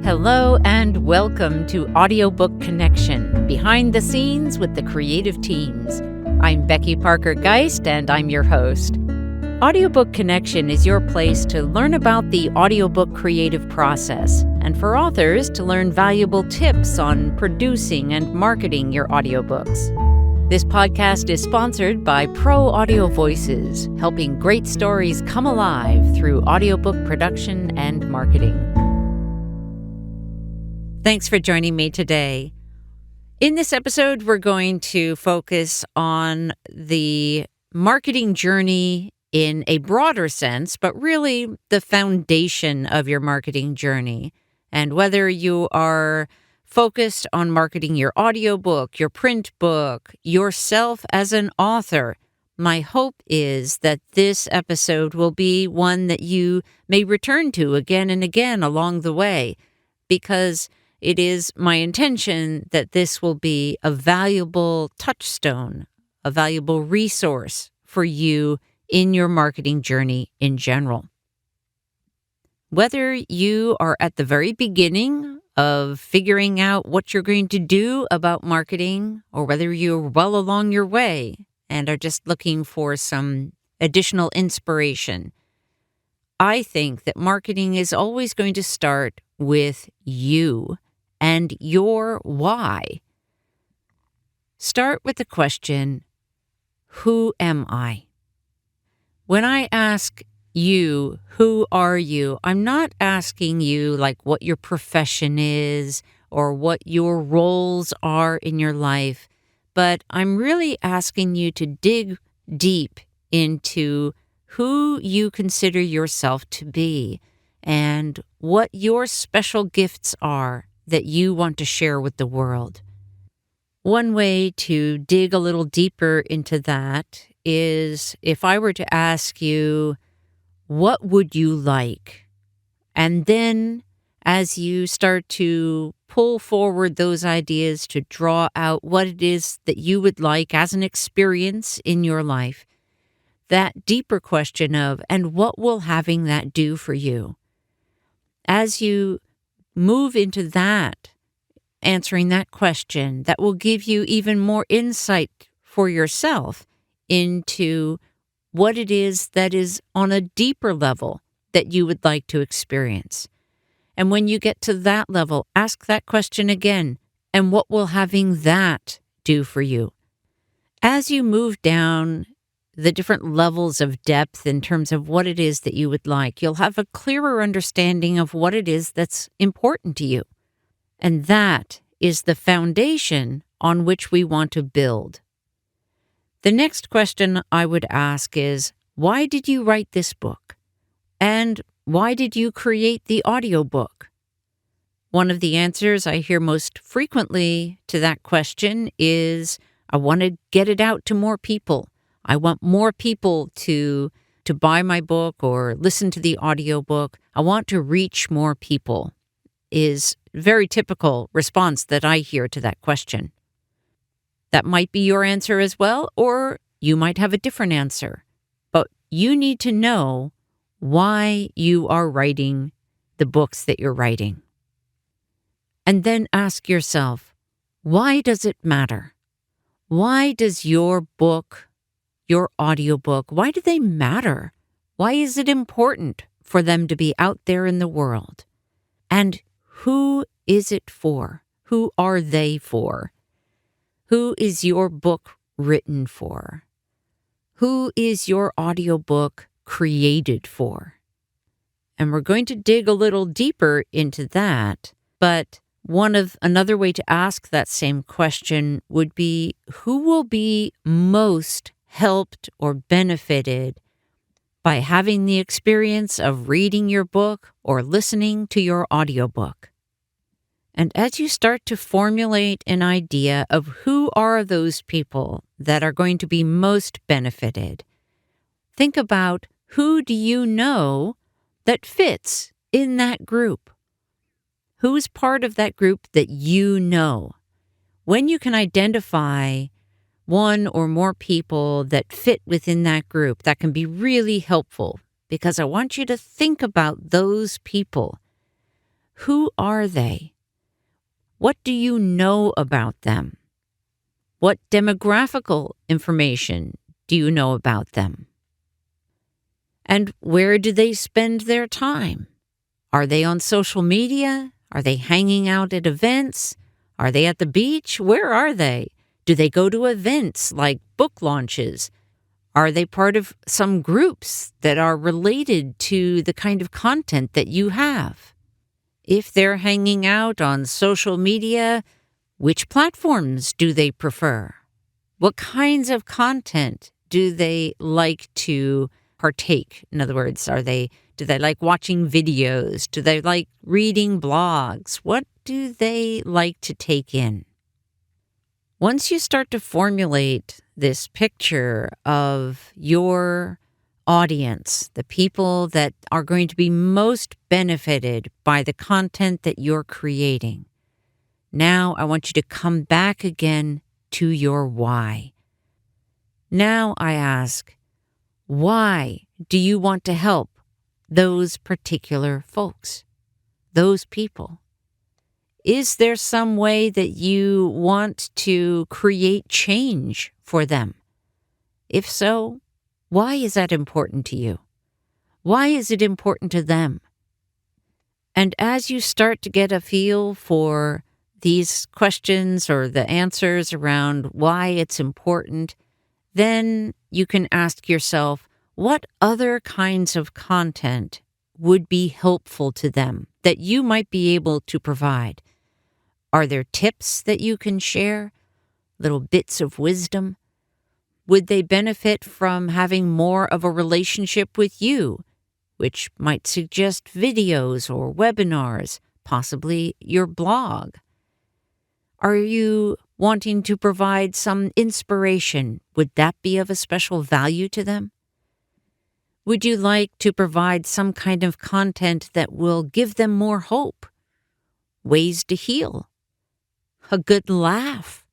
Hello and welcome to Audiobook Connection, behind the scenes with the creative teams. I'm Becky Parker Geist and I'm your host. Audiobook Connection is your place to learn about the audiobook creative process and for authors to learn valuable tips on producing and marketing your audiobooks. This podcast is sponsored by Pro Audio Voices, helping great stories come alive through audiobook production and marketing. Thanks for joining me today. In this episode, we're going to focus on the marketing journey in a broader sense, but really the foundation of your marketing journey. And whether you are focused on marketing your audiobook, your print book, yourself as an author, my hope is that this episode will be one that you may return to again and again along the way, because it is my intention that this will be a valuable touchstone, a valuable resource for you in your marketing journey in general. Whether you are at the very beginning of figuring out what you're going to do about marketing, or whether you're well along your way and are just looking for some additional inspiration, I think that marketing is always going to start with you and your why. Start with the question, who am I? When I ask you, who are you, I'm not asking you like what your profession is or what your roles are in your life, but I'm really asking you to dig deep into who you consider yourself to be and what your special gifts are that you want to share with the world. One way to dig a little deeper into that is if I were to ask you, what would you like? And then as you start to pull forward those ideas to draw out what it is that you would like as an experience in your life, that deeper question of, and what will having that do for you? As you move into that, answering that question, that will give you even more insight for yourself into what it is that is on a deeper level that you would like to experience. And when you get to that level, ask that question again, and what will having that do for you? As you move down the different levels of depth in terms of what it is that you would like, you'll have a clearer understanding of what it is that's important to you. And that is the foundation on which we want to build. The next question I would ask is, why did you write this book? And why did you create the audiobook? One of the answers I hear most frequently to that question is, I want to get it out to more people. I want more people to buy my book or listen to the audiobook. I want to reach more people is a very typical response that I hear to that question. That might be your answer as well, or you might have a different answer. But you need to know why you are writing the books that you're writing. And then ask yourself, why does it matter? Why does your book, your audiobook, why do they matter? Why is it important for them to be out there in the world? And who is it for? Who are they for? Who is your book written for? Who is your audiobook created for? And we're going to dig a little deeper into that, but another way to ask that same question would be, who will be most helped or benefited by having the experience of reading your book or listening to your audiobook? And as you start to formulate an idea of who are those people that are going to be most benefited, think about, who do you know that fits in that group? Who's part of that group that you know? When you can identify one or more people that fit within that group, that can be really helpful, because I want you to think about those people Who are they? What do you know about them? What demographical information do you know about them? And where do they spend their time? Are they on social media? Are they hanging out at events? Are they at the beach? Where are they? Do they go to events like book launches? Are they part of some groups that are related to the kind of content that you have? If they're hanging out on social media, which platforms do they prefer? What kinds of content do they like to partake? In other words, do they like watching videos? Do they like reading blogs? What do they like to take in? Once you start to formulate this picture of your audience, the people that are going to be most benefited by the content that you're creating, now I want you to come back again to your why. Now I ask, why do you want to help those particular folks, those people? Is there some way that you want to create change for them? If so, why is that important to you? Why is it important to them? And as you start to get a feel for these questions or the answers around why it's important, then you can ask yourself, what other kinds of content would be helpful to them that you might be able to provide? Are there tips that you can share? Little bits of wisdom? Would they benefit from having more of a relationship with you, which might suggest videos or webinars, possibly your blog? Are you wanting to provide some inspiration? Would that be of a special value to them? Would you like to provide some kind of content that will give them more hope? Ways to heal? A good laugh?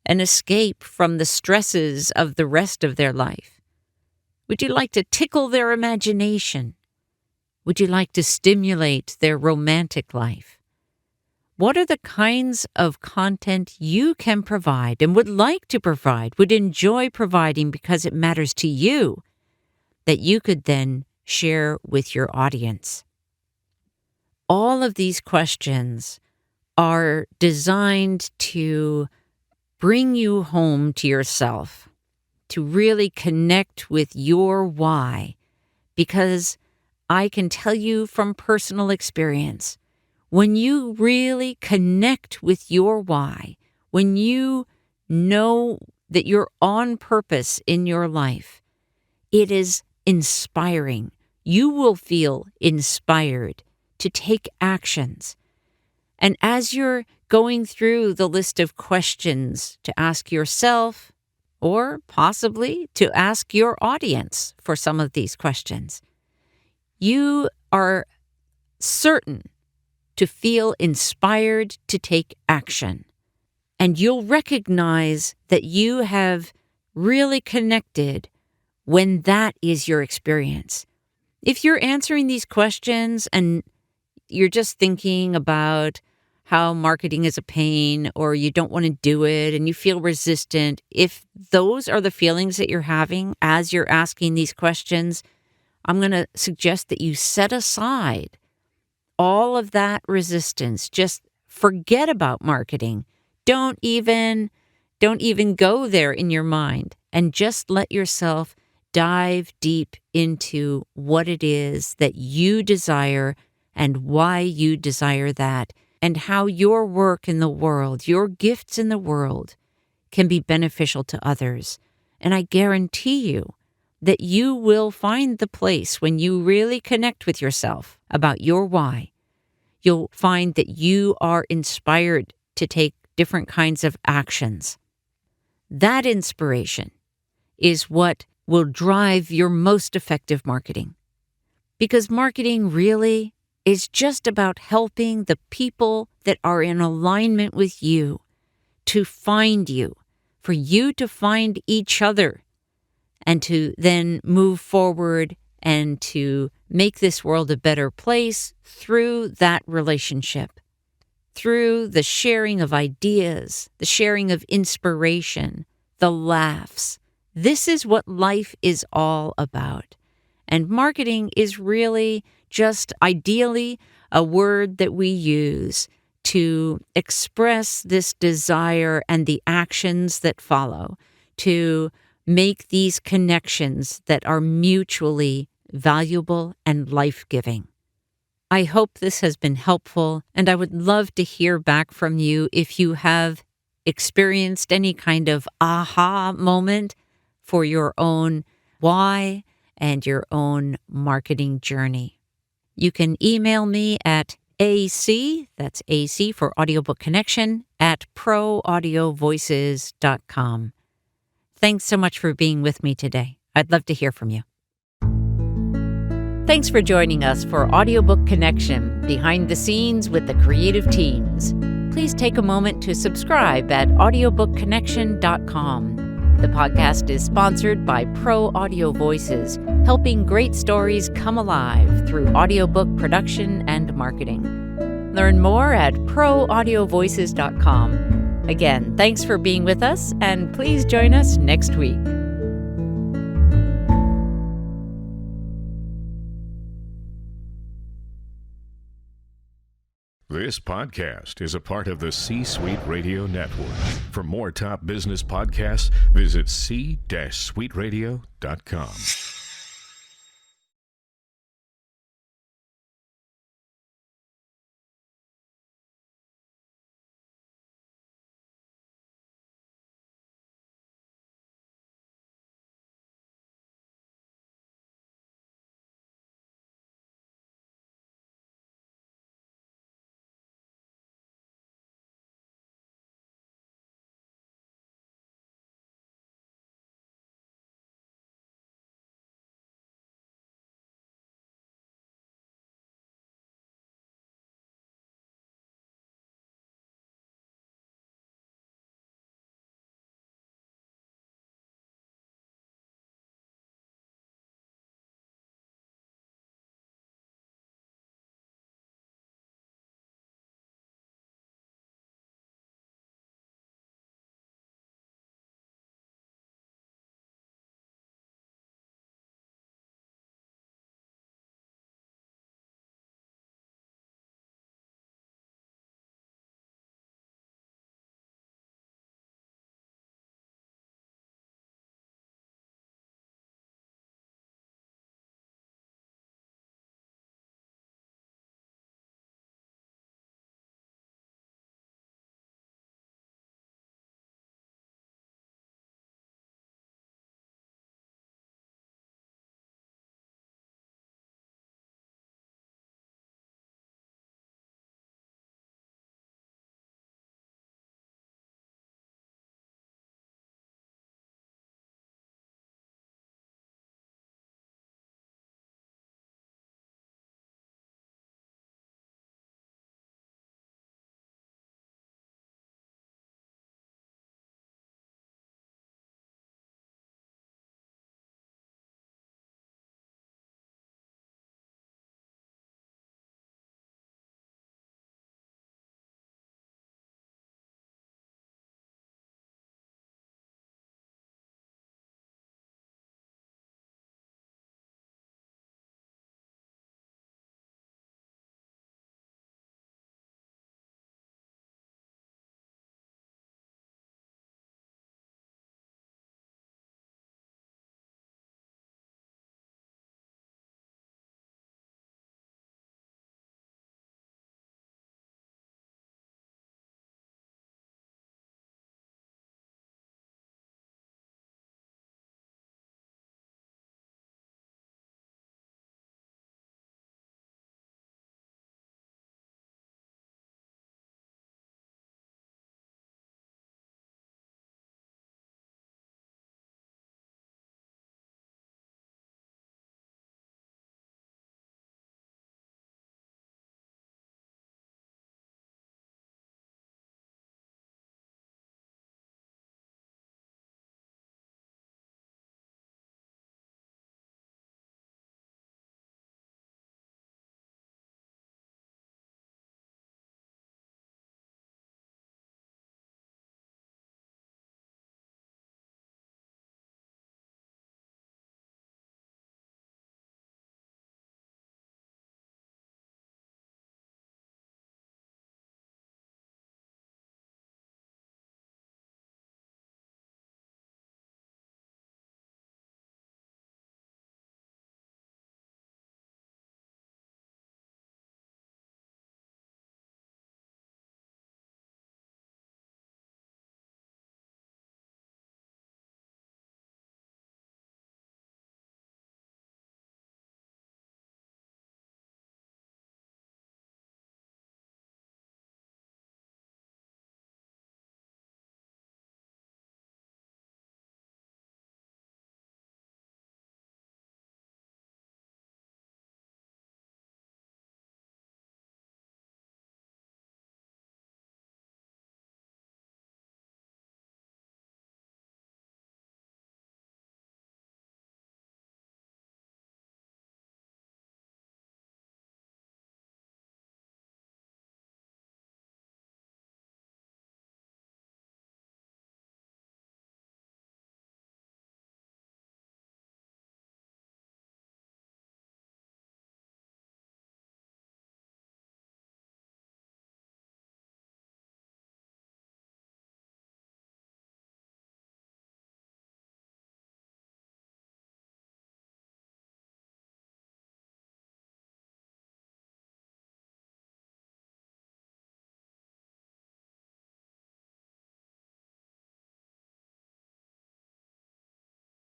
An escape from the stresses of the rest of their life? Would you like to tickle their imagination? Would you like to stimulate their romantic life? What are the kinds of content you can provide and would like to provide, would enjoy providing because it matters to you, that you could then share with your audience? All of these questions are designed to bring you home to yourself, to really connect with your why, because I can tell you from personal experience, when you really connect with your why, when you know that you're on purpose in your life, it is inspiring. You will feel inspired to take actions. And as you're going through the list of questions to ask yourself, or possibly to ask your audience for some of these questions, you are certain to feel inspired to take action. And you'll recognize that you have really connected when that is your experience. If you're answering these questions and you're just thinking about how marketing is a pain, or you don't want to do it and you feel resistant, if those are the feelings that you're having as you're asking these questions, I'm going to suggest that you set aside all of that resistance. Just forget about marketing. Don't even go there in your mind, and just let yourself dive deep into what it is that you desire and why you desire that, and how your work in the world, your gifts in the world, can be beneficial to others. And I guarantee you that you will find the place when you really connect with yourself about your why. You'll find that you are inspired to take different kinds of actions. That inspiration is what will drive your most effective marketing. Because marketing really is just about helping the people that are in alignment with you to find you, for you to find each other, and to then move forward and to make this world a better place through that relationship, through the sharing of ideas, the sharing of inspiration, the laughs. This is what life is all about. And marketing is really just ideally a word that we use to express this desire and the actions that follow, to make these connections that are mutually valuable and life-giving. I hope this has been helpful, and I would love to hear back from you if you have experienced any kind of aha moment for your own why and your own marketing journey. You can email me at AC, that's AC for Audiobook Connection, at proaudiovoices.com. Thanks so much for being with me today. I'd love to hear from you. Thanks for joining us for Audiobook Connection, behind the scenes with the creative teams. Please take a moment to subscribe at audiobookconnection.com. The podcast is sponsored by Pro Audio Voices, helping great stories come alive through audiobook production and marketing. Learn more at proaudiovoices.com. Again, thanks for being with us, and please join us next week. This podcast is a part of the C-Suite Radio Network. For more top business podcasts, visit c-suiteradio.com.